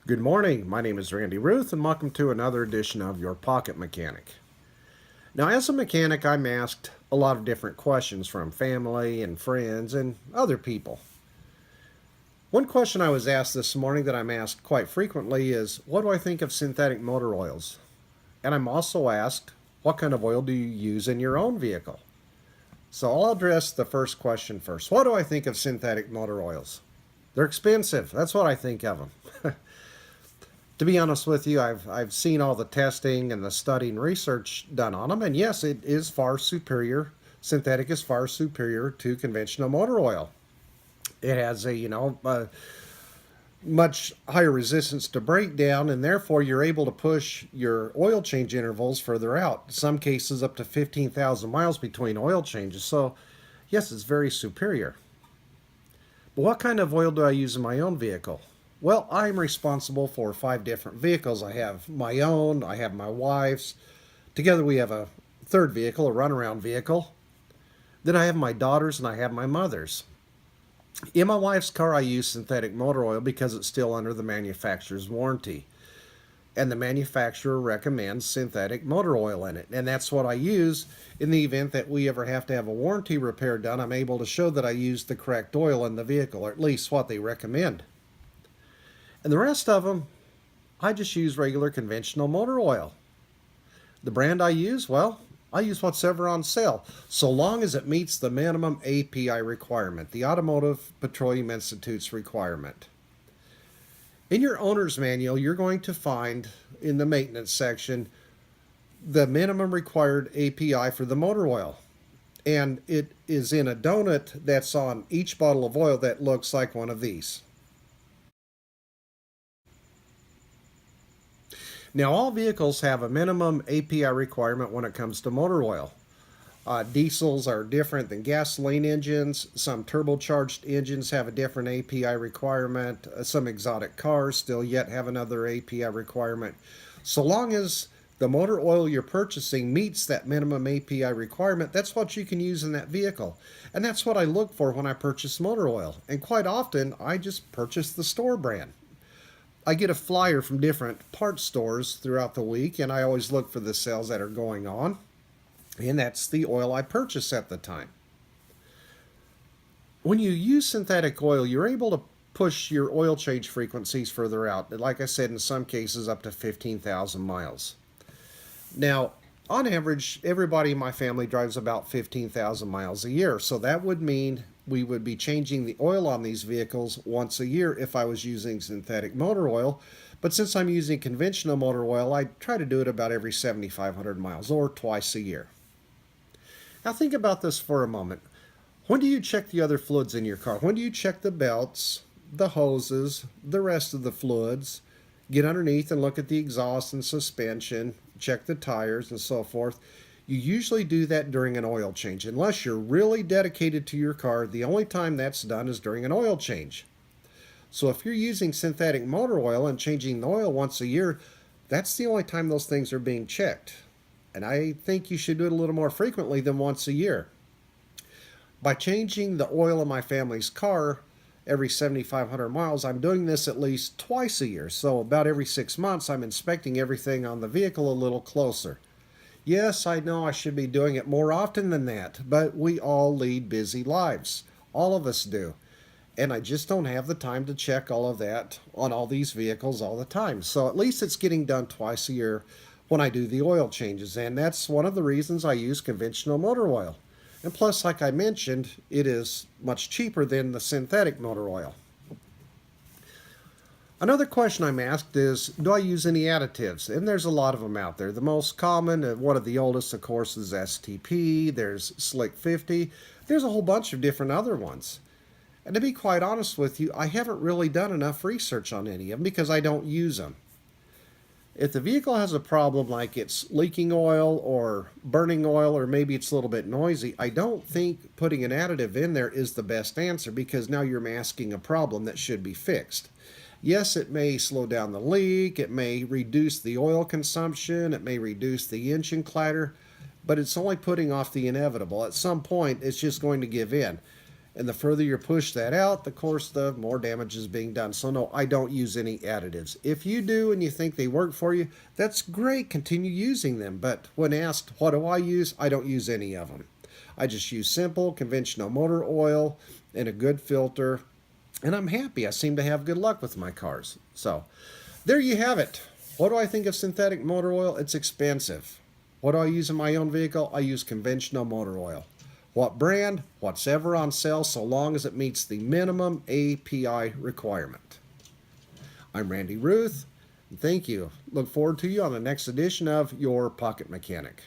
Good morning. My name is Randy Ruth, and welcome to another edition of Your Pocket Mechanic. Now, as a mechanic, I'm asked a lot of different questions from family and friends and other people. One question I was asked this morning that I'm asked quite frequently is, what do I think of synthetic motor oils? And I'm also asked, what kind of oil do you use in your own vehicle? So I'll address the first question first. What do I think of synthetic motor oils? They're expensive. That's what I think of them. To be honest with you, I've seen all the testing and the study and research done on them, and yes, it is far superior. Synthetic is far superior to conventional motor oil. It has a much higher resistance to breakdown, and therefore you're able to push your oil change intervals further out. In some cases, up to 15,000 miles between oil changes. So, yes, it's very superior. But what kind of oil do I use in my own vehicle? Well, I'm responsible for 5 different vehicles. I have my own, I have my wife's. Together we have a third vehicle, a runaround vehicle. Then I have my daughter's and I have my mother's. In my wife's car, I use synthetic motor oil because it's still under the manufacturer's warranty. And the manufacturer recommends synthetic motor oil in it. And that's what I use in the event that we ever have to have a warranty repair done. I'm able to show that I used the correct oil in the vehicle, or at least what they recommend. And the rest of them, I just use regular conventional motor oil. The brand I use, well, I use what's ever on sale, so long as it meets the minimum API requirement, the Automotive Petroleum Institute's requirement. In your owner's manual, you're going to find in the maintenance section the minimum required API for the motor oil. And it is in a donut that's on each bottle of oil that looks like one of these. Now, all vehicles have a minimum API requirement when it comes to motor oil. Diesels are different than gasoline engines. Some turbocharged engines have a different API requirement. Some exotic cars still yet have another API requirement. So long as the motor oil you're purchasing meets that minimum API requirement, that's what you can use in that vehicle. And that's what I look for when I purchase motor oil. And quite often, I just purchase the store brand. I get a flyer from different parts stores throughout the week, and I always look for the sales that are going on, and that's the oil I purchase at the time. When you use synthetic oil, you're able to push your oil change frequencies further out, like I said, in some cases up to 15,000 miles. Now, on average, everybody in my family drives about 15,000 miles a year, so that would mean we would be changing the oil on these vehicles once a year if I was using synthetic motor oil. But since I'm using conventional motor oil, I try to do it about every 7,500 miles or twice a year. Now think about this for a moment. When do you check the other fluids in your car? When do you check the belts, the hoses, the rest of the fluids? Get underneath and look at the exhaust and suspension, check the tires and so forth. You usually do that during an oil change. Unless you're really dedicated to your car, the only time that's done is during an oil change. So if you're using synthetic motor oil and changing the oil once a year, that's the only time those things are being checked. And I think you should do it a little more frequently than once a year. By changing the oil in my family's car every 7,500 miles, I'm doing this at least twice a year. So about every 6 months, I'm inspecting everything on the vehicle a little closer. Yes, I know I should be doing it more often than that, but we all lead busy lives. All of us do. And I just don't have the time to check all of that on all these vehicles all the time. So at least it's getting done twice a year when I do the oil changes. And that's one of the reasons I use conventional motor oil. And plus, like I mentioned, it is much cheaper than the synthetic motor oil. Another question I'm asked is, do I use any additives? And there's a lot of them out there. The most common, and one of the oldest, of course, is STP. There's Slick 50. There's a whole bunch of different other ones. And to be quite honest with you, I haven't really done enough research on any of them because I don't use them. If the vehicle has a problem like it's leaking oil or burning oil or maybe it's a little bit noisy, I don't think putting an additive in there is the best answer because now you're masking a problem that should be fixed. Yes, it may slow down the leak, it may reduce the oil consumption, it may reduce the engine clatter, but it's only putting off the inevitable. At some point, it's just going to give in. And the further you push that out, of course, the more damage is being done. So no, I don't use any additives. If you do and you think they work for you, that's great. Continue using them. But when asked, what do I use? I don't use any of them. I just use simple, conventional motor oil and a good filter. And I'm happy. I seem to have good luck with my cars. So there you have it. What do I think of synthetic motor oil? It's expensive. What do I use in my own vehicle? I use conventional motor oil. What brand? What's ever on sale, so long as it meets the minimum API requirement. I'm Randy Ruth, and thank you. Look forward to you on the next edition of Your Pocket Mechanic.